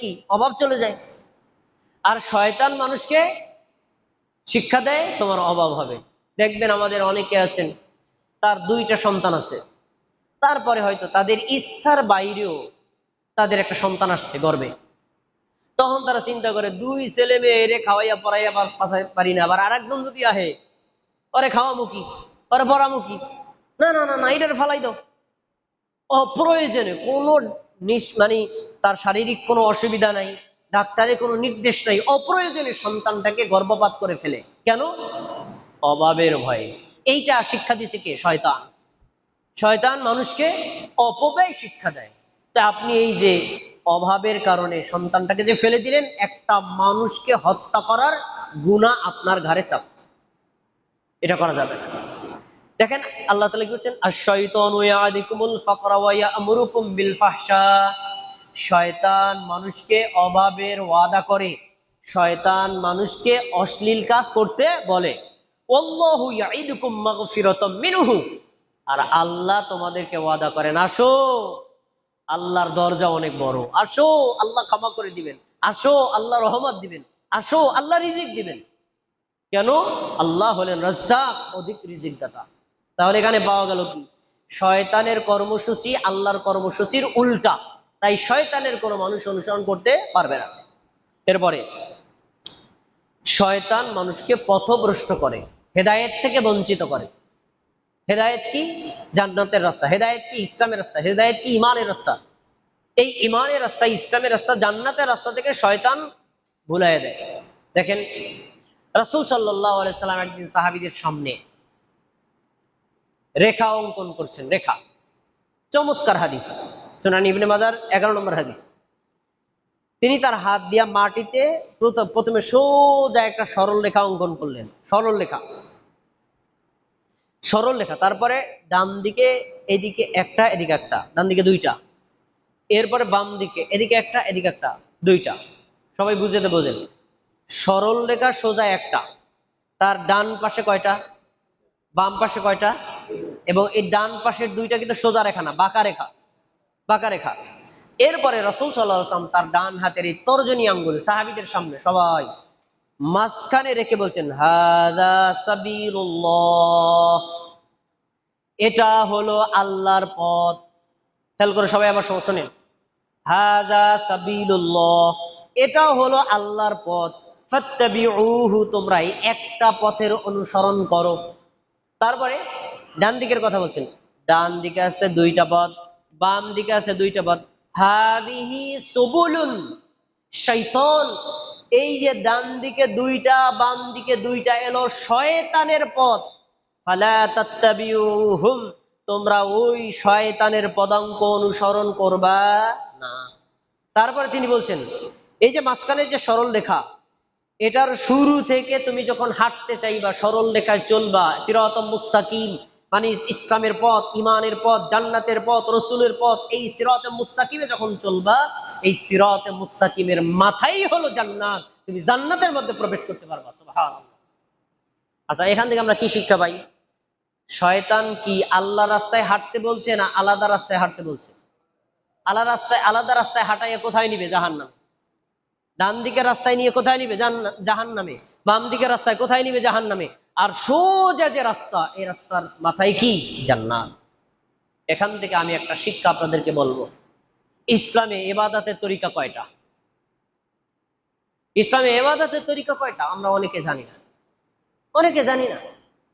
কি অভাব চলে যায়। আর শয়তান মানুষকে শিক্ষা দেয় তোমার অভাব হবে। দেখবেন আমাদের অনেকে আছেন তার 2টা সন্তান আছে, তারপরে হয়তো তাদের ইচ্ছার বাইরেও তাদের একটা সন্তান আসছে গর্বে। তখন তারা চিন্তা করে 2 ছেলে মেয়ে এরে খাওয়াইয়া পড়াইয়া পাশাই পারি না, আবার আরেকজন যদি আহে ওরে খাওয়ামুখী, ওরে পড়ামুখী, না না না না এটার ফালাই দাও। অপ্রয়োজনে কোনো মানে তার শারীরিক কোনো অসুবিধা নাই, ডাক্তারের কোনো নির্দেশ নাই, অপ্রয়োজনে সন্তানটাকে গর্ভপাত করে ফেলে। কেন? অভাবের ভয়ে। এইটা শিক্ষা দিছে কে? শয়তান। শয়তান মানুষকে অপব্যয় শিক্ষা দেয়। তা আপনি এই যে অভাবের কারণে সন্তানটাকে যে ফেলে দিলেন, একটা মানুষকে হত্যা করার গুনাহ আপনার ঘাড়ে চাপছে, এটা করা যাবে না। দেখেন আল্লাহ তাআলা কি বলছেন, আশ-শাইতানু ইয়া'দিকুমুল ফাকরা ওয়া ইয়া'মুরুকুম বিল ফাহশা। শয়তান মানুষকে অভাবের ওয়াদা করে, শয়তান মানুষকে অশ্লীল কাজ করতে বলে। আল্লাহু ইয়া'iদুকুম মাগফিরাতাম মিনহু, আর আল্লাহ তোমাদেরকে ওয়াদা করেন আসো, আল্লাহর দরজা অনেক বড়, আসো আল্লাহ ক্ষমা করে দিবেন, আসো আল্লাহ রহমত দিবেন, আসো আল্লাহ রিজিক দিবেন। কেন? আল্লাহ হলেন রাজ্জাক, অধিক রিজিক দাতা। তাহলে এখানে পাওয়া গেল কি? শয়তানের কর্মসূচি আল্লাহর কর্মসূচির উল্টা, তাই শয়তানের কোনো মানুষ অনুসরণ করতে পারবে না। এরপরে শয়তান মানুষকে পথভ্রষ্ট করে, হেদায়েত থেকে বঞ্চিত করে। হেদায়েত কি? জান্নাতের রাস্তা। হেদায়েত কি? ইসলামের রাস্তা। হেদায়েত কি? ইমানের রাস্তা। এই ইমানের রাস্তা, ইসলামের রাস্তা, জান্নাতের রাস্তা থেকে শয়তান ভুলাই দেয়। দেখেন রাসূল সাল্লাল্লাহু আলাইহি সাল্লাম একদিন সাহাবীদের সামনে রেখা অঙ্কন করছেন। রেখা, চমৎকার হাদিস, সুনান ইবনে মাজার 11 নম্বর হাদিস। তিনি তার হাত দিয়া মাটিতে প্রথমে সোজা একটা সরল রেখা অঙ্কন করলেন। সরল রেখা, সরল রেখা। তারপরে ডান দিকে এদিকে একটা, এদিকে একটা, ডান দিকে 2টা। এরপরে বাম দিকে এদিকে একটা, এদিকে একটা, 2টা। সবাই বুঝতে বোঝেন। সরল রেখা সোজা একটা, তার ডান পাশে কয়টা, বাম পাশে কয়টা, এবং এই ডান পাশের 2টা কিন্তু সোজা রেখা না, বাঁকা রেখা। বাঁকা রেখা। এরপরে রাসূল সাল্লাল্লাহু আলাইহি ওয়াসাল্লাম তার ডান হাতের এই তর্জনী আঙ্গুল সাহাবীদের সামনে সবাই মাঝখানে রেখে বলছেন, হাযা সাবিলুল্লাহ, এটা হলো আল্লাহর পথ। খেয়াল করে সবাই আমার সঙ্গে শোনেন, হাযা সাবিলুল্লাহ, এটা হলো আল্লাহর পথ, ফাত্তাবিউহু, তোমরা এই একটা পথের অনুসরণ করো। তারপরে ডান দিকের কথা বলছেন, ডান দিকে আছে 2টা পথ, বাম দিকে আছে 2টা পথ। হাদিহি সুবুলুন শাইতান, এই যে ডান দিকে 2টা বাম দিকে 2টা এলো শয়তানের পথ। ফালা তাত্তাবিউহুম, তোমরা ওই শয়তানের পদাঙ্ক অনুসরণ করবা না। তারপরে তিনি বলছেন, এই যে মাঝখানে যে সরল রেখা, এটার শুরু থেকে তুমি যখন হাঁটতে চাইবা, সরল রেখায় চলবা, সিরাতাম মুস্তাকিম, মানে ইসলামের পথ, ইমানের পথ, জান্নাতের পথ, রসুলের পথ, এই সিরাতে মুস্তাকিমে যখন চলবা, এই সিরাতে মুস্তাকিমের মাথাই হলো জান্নাত, তুমি জান্নাতের মধ্যে প্রবেশ করতে পারবা। সুবহানাল্লাহ। আচ্ছা, এখান থেকে আমরা কি শিক্ষা পাই? শয়তান কি আল্লাহ রাস্তায় হাঁটতে বলছে না আলাদা রাস্তায় হাঁটতে বলছে? আলাদা রাস্তায় হাঁটাইয়া কোথায় নিবে? জাহান্নামে। ডান দিকের রাস্তায় নিয়ে কোথায় নিবে? জাহান্নামে। বাম দিকের রাস্তায় কোথায় নিবে? জাহান্নামে। আর সোজা যে রাস্তা, এই রাস্তার মাথায় কি? জান্নাত। এখান থেকে আমি একটা শিক্ষা আপনাদেরকে বলবো, ইসলামে ইবাদতের তরিকা কয়টা? ইসলামে ইবাদতের তরিকা কয়টা আমরা অনেকে জানি না। অনেকে জানি না।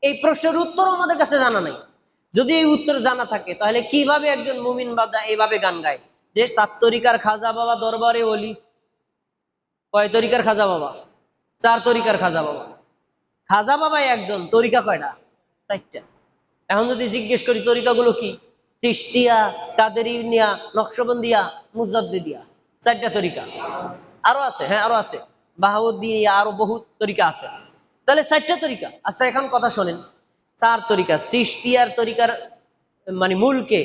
এই প্রশ্নের উত্তর আমাদের কাছে জানা নাই। যদি এই উত্তর জানা থাকে, তাহলে কিভাবে একজন মুমিন বান্দা এইভাবে গান গায় যে 7 তরিকার খাজা বাবা দরবারে ওলি? কয় তরিকার খাজা বাবা? 4 তরিকার খাজা বাবা। খাজা বাবা একজন, তরিকা কয়টা? 4টা। এখন যদি জিজ্ঞেস করি তরিকাগুলো কি? চিশতিয়া, কাদেরিয়া, নকশবন্দিয়া, মুজাদ্দিদিয়া, 4টা তরিকা। আরো আছে, হ্যাঁ আরো আছে, বাহাউদ্দিয়া, আরো বহুত তরিকা আছে। তাহলে 4টা তরিকা। আচ্ছা এখন কথা শোনেন, 4 তরিকা। চিশতিয়ার তরিকার মানে মূল কে?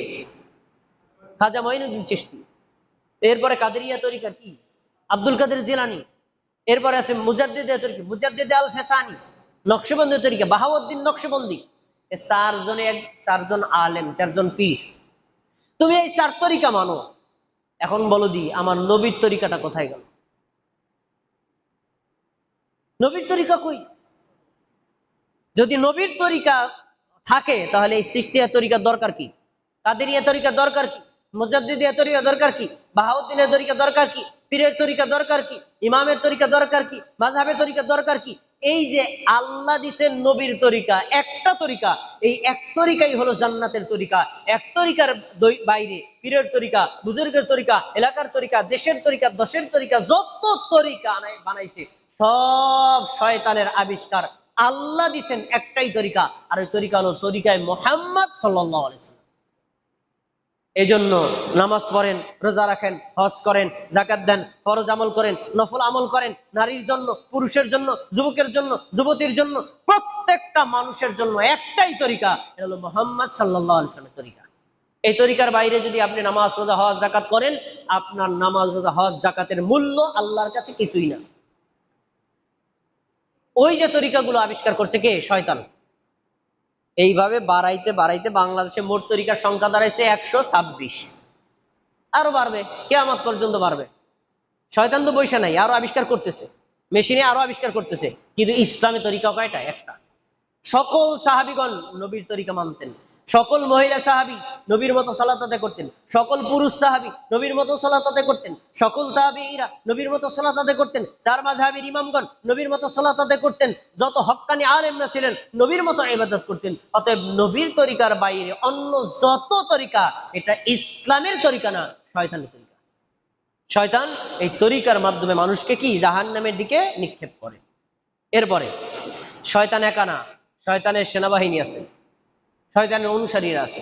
খাজা মঈনুদ্দিন চিশতি। এরপরে কাদেরিয়া তরিকার কি? আব্দুল কাদের জিলানী। এরপরে আছে মুজাদ্দিদে তরিকা, মুজাদ্দিদ আল ফেসানি। নকশবন্দি তরিকা, বাহাউদ্দিন নকশবন্দি। 4 জন আলেম, 4 জন পীর। তুমি এই 4 তরিকা মানো, এখন বলো দি আমার নবীর তরিকাটা কোথায় গেল? নবীর তরিকা কই? যদি নবীর তরিকা থাকে তাহলে এই সৃষ্টিয়া তরিকার দরকার কি? কাদেরিয়া তরিকার দরকার কি? মুজাদ্দিদিয়া তরিকা দরকার কি? বাহাউদ্দিনের তরিকা দরকার কি? পীরের তরিকা দরকার কি? ইমামের তরিকা দরকার কি? মাযহাবের তরিকা দরকার কি? এই যে আল্লাহ দিছেন নবীর তরিকা, একটা তরিকা, এই এক তরিকাই হলো জান্নাতের তরিকা। এক তরিকার বাইরে পীরের তরিকা, বুজুর্গের তরিকা, এলাকার তরিকা, দেশের তরিকা, দশের তরিকা, যত তরিকা বানাইছে সব শয়তানের আবিষ্কার। আল্লাহ দিছেন একটাই তরিকা, আর ওই তরিকা হলো তরিকায় মুহাম্মদ সাল্লাল্লাহু আলাইহি ওয়াসাল্লাম। এই জন্য নামাজ পড়েন, রোজা রাখেন, হজ করেন, যাকাত দেন, ফরজ আমল করেন, নফল আমল করেন, নারীর জন্য, পুরুষের জন্য, যুবকের জন্য, যুবতীর জন্য, প্রত্যেকটা মানুষের জন্য একটাই তরিকা, এটা হলো মুহাম্মদ সাল্লাল্লাহু আলাইহি ওয়াসাল্লামের তরিকা। এই তরিকার বাইরে যদি আপনি নামাজ, রোজা, হজ, যাকাত করেন, আপনার নামাজ, রোজা, হজ, যাকাতের মূল্য আল্লাহর কাছে কিছুই না। ওই যে তরিকাগুলো আবিষ্কার করছে কে? শয়তান। এইভাবে বাড়াইতে বাড়াইতে বাংলাদেশে মোট তরিকার সংখ্যা দাঁড়াইছে 126। আরো বাড়বে, কিয়ামত পর্যন্ত বাড়বে। শয়তান তো বৈশা নাই, আরো আবিষ্কার করতেছে, মেশিনে আরো আবিষ্কার করতেছে। কিন্তু ইসলামী তরিকা কয়টা? একটা। সকল সাহাবীগণ নবীর তরিকা মানতেন। সকল মহিলা সাহাবী নবীর মতো সালাত আদায় করতেন। সকল পুরুষ সাহাবী নবীর মতো সালাত আদায় করতেন। সকল তাবেঈরা নবীর মতো সালাত আদায় করতেন। চার মাযহাবের ইমামগণ নবীর মতো সালাত আদায় করতেন। যত হক্কানি আলেমরা ছিলেন নবীর মতো ইবাদত করতেন। অতএব নবীর তরিকার বাইরে অন্য যত তরিকা, এটা ইসলামের তরিকা না, শয়তানের তরিকা। শয়তান এই তরিকার মাধ্যমে মানুষকে কি জাহান্নামের দিকে নিক্ষেপ করে। এরপরে শয়তান একা না, শয়তানের সেনাবাহিনী আছে, শয়তানের অনুসারীরা আছে।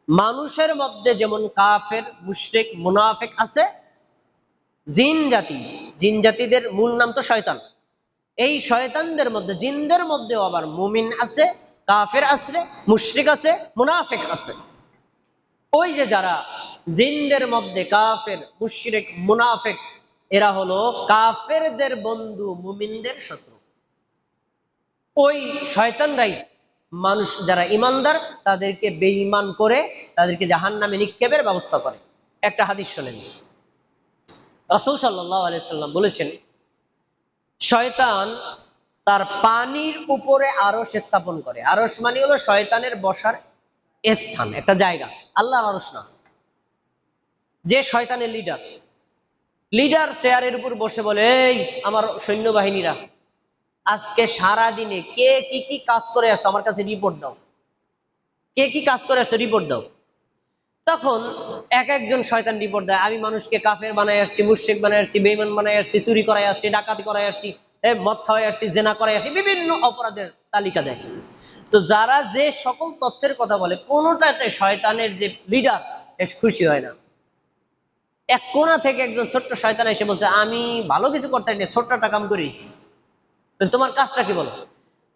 মানুষের মধ্যে যেমন কাফের, মুশরিক, মুনাফিক আছে, জিন জাতি, জিন জাতিদের মূল নাম তো শয়তান। এই শয়তানদের মধ্যে, জিনদের মধ্যেও আবার মুমিন আছে, কাফের আছে, মুশরিক আছে, মুনাফিক আছে। ওই যে যারা জিনদের মধ্যে কাফের, মুশরিক, মুনাফিক, এরা হলো কাফেরদের বন্ধু, মুমিনদের শত্রু। ওই শয়তানরাই মানুষ যারা ইমানদার তাদেরকে বেঈমান করে তাদেরকে জাহান্নামে নিক্ষেপের ব্যবস্থা করে। একটা হাদিস শোনেন, রাসূল সাল্লাল্লাহু আলাইহি সাল্লাম বলেছেন, শয়তান তার পানির উপরে আরশ স্থাপন করে। আরশ মানে হলো শয়তানের বসার স্থান, একটা জায়গা, আল্লাহর আরশ না। যে শয়তানের লিডার চেয়ারের উপর বসে বলে, এই আমার সৈন্যবাহিনীরা আজকে সারা দিনে কে কি কি কাজ করে আসছো আমার কাছে রিপোর্ট দাও, কে কি কাজ করে আসছো রিপোর্ট দাও। তখন এক একজন শয়তান রিপোর্ট দেয়, আমি মানুষকে কাফের বানাই আসছি, মুশরিক বানাই আসছি, বেঈমান বানাই আসছি, চুরি করাই আসছি, ডাকাতি করাই আসছি, মদ খাওয়াই আসছি, জেনা করাই আসছি, বিভিন্ন অপরাধের তালিকা দেয়। তো যারা যে সকল তথ্যের কথা বলে কোনোটাতে শয়তানের যে লিডার বেশ খুশি হয় না। এক কোণা থেকে একজন ছোট্ট শয়তান এসে বলছে, আমি ভালো কিছু করতে পারি না, ছোট্ট একটা কাম করেছি, তোমার কাজটা কি বলো?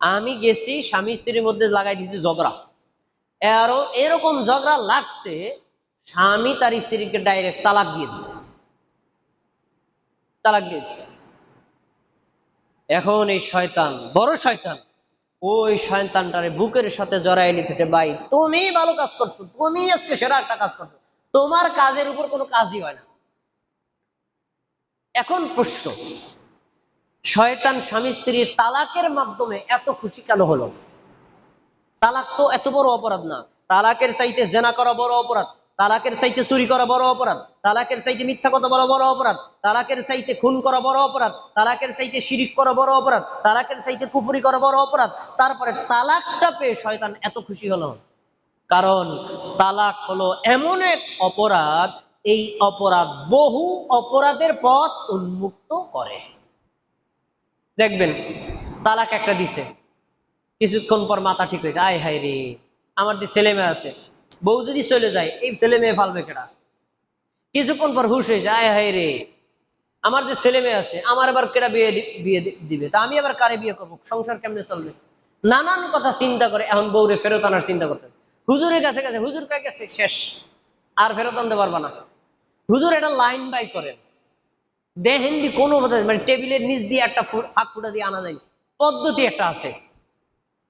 আমি গেছি স্বামী স্ত্রীর মধ্যে লাগাই দিয়েছি ঝগড়া, আরো এরকম ঝগড়া লাগছে স্বামী তার স্ত্রীকে ডাইরেক্ট তালাক দিয়ে দিচ্ছে, তালাক দিয়েছে। এখন এই শয়তান, বড় শয়তান, ওই শয়তানটারে বুকের সাথে জড়াই নিতেছে, ভাই তুমি ভালো কাজ করছো, তুমি আজকে সেরা একটা কাজ করছো, তোমার কাজের উপর কোনো কাজই হয় না। এখন প্রশ্ন, শয়তান স্বামী স্ত্রীর তালাকের মাধ্যমে এত খুশি কেন হলো? তালাক তো এত বড় অপরাধ না। তালাকের চাইতে জেনা করা বড় অপরাধ, তালাকের চাইতে চুরি করা বড় অপরাধ, তালাকের চাইতে মিথ্যা কথা বলা বড় অপরাধ, তালাকের চাইতে খুন করা বড় অপরাধ, তালাকের চাইতে শিরিক করা বড় অপরাধ, তালাকের চাইতে কুফরি করা বড় অপরাধ। তারপরে তালাকটা পেয়ে শয়তান এত খুশি হলো কারণ তালাক হলো এমন এক অপরাধ, এই অপরাধ বহু অপরাধের পথ উন্মুক্ত করে। দেখবেন তালাক একটা দিছে, কিছুক্ষণ পর মাথা ঠিক হয়েছে, আয় হায় রে আমার যে ছেলে মেয়ে আছে, বউ যদি চলে যায় এই ছেলে মেয়ে ফালবে কেডা। কিছুক্ষণ পর হুশ হয়েছে, আয় হায় রে আমার যে ছেলে মেয়ে আছে, আমার আবার কেডা বিয়ে বিয়ে দিবে, তা আমি আবার কারে বিয়ে করবো, সংসার কেমনে চলবে, নানান কথা চিন্তা করে এখন বউরে ফেরত আনার চিন্তা করতে। হুজুরের কাছে গেছে, হুজুর কাছে গেছে, শেষ, আর ফেরত আনতে পারবা না। হুজুর এটা লাইন বাই করেন, দেখেন দি কোনো মানে টেবিলের নিচ দিয়ে একটা ফাঁক ফুটা দিয়ে আনা যায়, পদ্ধতি একটা আছে।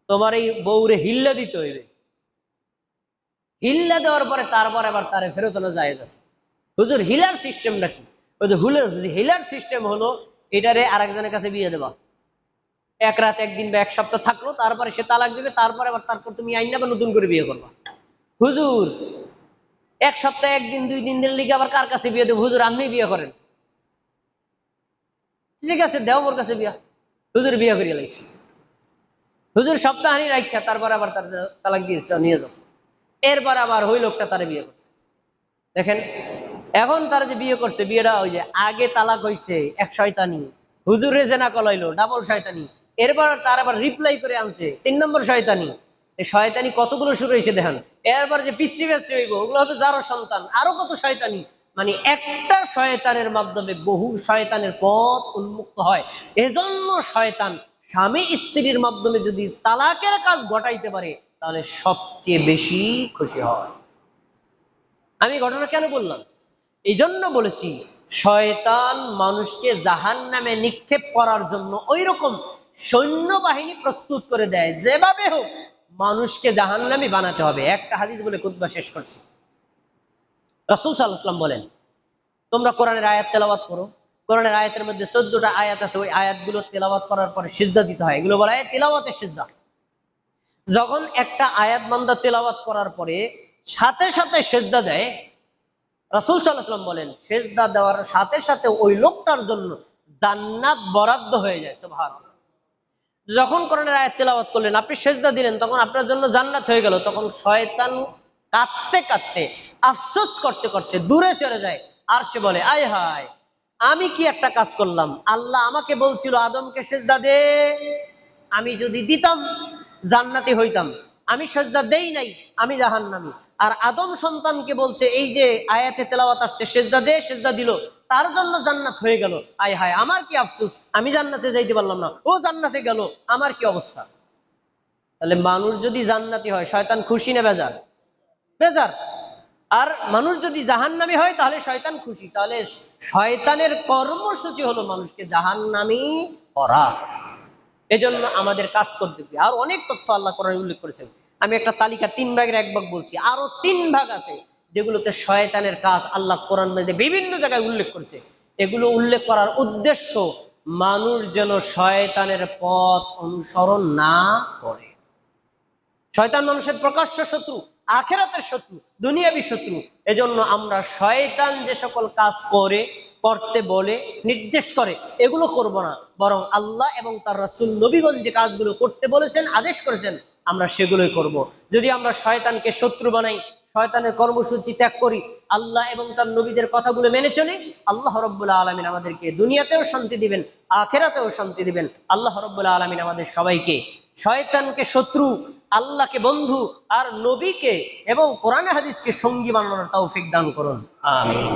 তোমার এই বউরে হিল্লা দিতে হইবে, হিল্লা দেওয়ার পরে তারপর আবার তারে ফেরত আনা যায় আছে। হুজুর হিলার সিস্টেমটা কি? ওই যে হিলার সিস্টেম হলো এটারে আরেকজনের কাছে বিয়ে দেবা, এক রাত একদিন বা এক সপ্তাহ থাকলো, তারপরে সে তালাক দিবে, তারপরে আবার তারপর তুমি আইন আবার নতুন করে বিয়ে করবা। হুজুর এক সপ্তাহে একদিন দুই দিন দিন লিগে আবার কার কাছে বিয়ে দেবো? হুজুর আপনি বিয়ে করেন। ঠিক আছে, দেও ওর কাছে বিয়া। হুজুর বিয়ে করিয়া লাইছে। হুজুর সপ্তাহানি রাখা, তারপর আবার তার তালাক দিয়েছে, নিয়ে যাও। এরপর আবার ওই লোকটা তারে বিয়ে করছে। দেখেন এখন তারা যে বিয়ে করছে, বিয়েটা ওই যে আগে তালাক হয়েছে এক শয়তানি, হুজুরে জেনা কলাইলো ডাবল শয়তানি, এরপর তার আবার রিপ্লাই করে আনছে 3 নম্বর শয়তানি। এই শয়তানি কতগুলো শুরু হয়েছে দেখেন। এরপর যে পিসি বেসি হইব ওগুলো হবে যারও সন্তান, আরো কত শয়তানি। মানে একটা শয়তানের মাধ্যমে বহু শয়তানের পথ উন্মুক্ত হয়। এজন্য শয়তান স্বামী স্ত্রীর মাধ্যমে যদি তালাকের কাজ ঘটাইতে পারে তাহলে সবচেয়ে বেশি খুশি হয়। আমি ঘটনা কেন বললাম? এই জন্য বলেছি, শয়তান মানুষকে জাহান্নামে নিক্ষেপ করার জন্য ওই রকম সৈন্যবাহিনী প্রস্তুত করে দেয়, যেভাবে হোক মানুষকে জাহান্নামী বানাতে হবে। একটা হাদিস বলে খুতবা শেষ করছি। রাসূল সাল্লাল্লাহু আলাইহি ওয়াসাল্লাম বলেন, তোমরা কোরআনের আয়াত তেলাওয়াত করো। কোরআনের আয়াতের মধ্যে 14টা আয়াত আছে, ওই আয়াতগুলো তেলাওয়াত করার পরে সিজদা দিতে হয়। এগুলো বলা হয় তেলাওয়াতের সিজদা। যখন একটা আয়াত বান্দা তেলাওয়াত করার পরে সাথে সাথে সিজদা দেয়, রাসূল সাল্লাল্লাহু আলাইহি ওয়াসাল্লাম বলেন সিজদা দেওয়ার সাথে সাথে ওই লোকটার জন্য জান্নাত বরাদ্দ হয়ে যায়। সুবহানাল্লাহ। যখন কোরআনের আয়াত তেলাওয়াত করলেন, আপনি সিজদা দিলেন, তখন আপনার জন্য জান্নাত হয়ে গেল। তখন শয়তান কাঁদতে কাঁদতে আফসোস করতে করতে দূরে চলে যায়। আর সে বলে, আয় হায়, আমি কি একটা কাজ করলাম? আল্লাহ আমাকে বলছিল আদমকে সিজদা দে, আমি যদি দিতাম জান্নাতি হইতাম। আমি সিজদা দেই নাই, আমি জাহান্নামী। আর আদম সন্তানকে বলছে এই যে আয়াতে তেলাওয়াত আসছে সিজদা দে, সিজদা দিল, তার জন্য জান্নাত হয়ে গেল। আয় হায়, আমার কি আফসোস, আমি জান্নাতে যাইতে পারলাম না, ও জান্নাতে গেল, আমার কি অবস্থা। তাহলে মানুষ যদি জান্নাতি হয় শয়তান খুশি না বেজার? বেজার। আর মানুষ যদি জাহান্নামী হয় তাহলে শয়তান খুশি। তাহলে শয়তানের কর্মসূচি হলো মানুষকে জাহান্নামী করা। এজন্য আমাদের কাজ করতে হবে। আর অনেক তথ্য আল্লাহ কোরআনে উল্লেখ করেছেন। আমি একটা তালিকা 3 ভাগের 1 ভাগ বলছি, আরো 3 ভাগ আছে যেগুলোতে শয়তানের কাজ আল্লাহ কোরআন মধ্যে বিভিন্ন জায়গায় উল্লেখ করেছে। এগুলো উল্লেখ করার উদ্দেশ্য মানুষ যেন শয়তানের পথ অনুসরণ না করে। শয়তান মানুষের প্রকাশ্য শত্রু, আখিরাতের শত্রু, দুনিয়াবী শত্রু। এজন্য আমরা শয়তান যে সকল কাজ করে, করতে বলে, নির্দেশ করে, এগুলো করব না, বরং আল্লাহ এবং তার রাসূল নবীগণ যে কাজগুলো করতে বলেছেন, আদেশ করেছেন, আমরা সেগুলোই করব। যদি আমরা শয়তানকে শত্রু বানাই, শয়তানের কর্মসূচি ত্যাগ করি, আল্লাহ এবং তার নবীদের কথাগুলো মেনে চলি, আল্লাহ রাব্বুল আলামিন আমাদেরকে দুনিয়াতেও শান্তি দিবেন, আখিরাতেও শান্তি দিবেন। আল্লাহ রাব্বুল আলামিন আমাদের সবাইকে শয়তানকে শত্রু, আল্লাহকে বন্ধু, আর নবীকে এবং কোরআন হাদিসকে সঙ্গী বানানোর তৌফিক দান করুন। আমিন।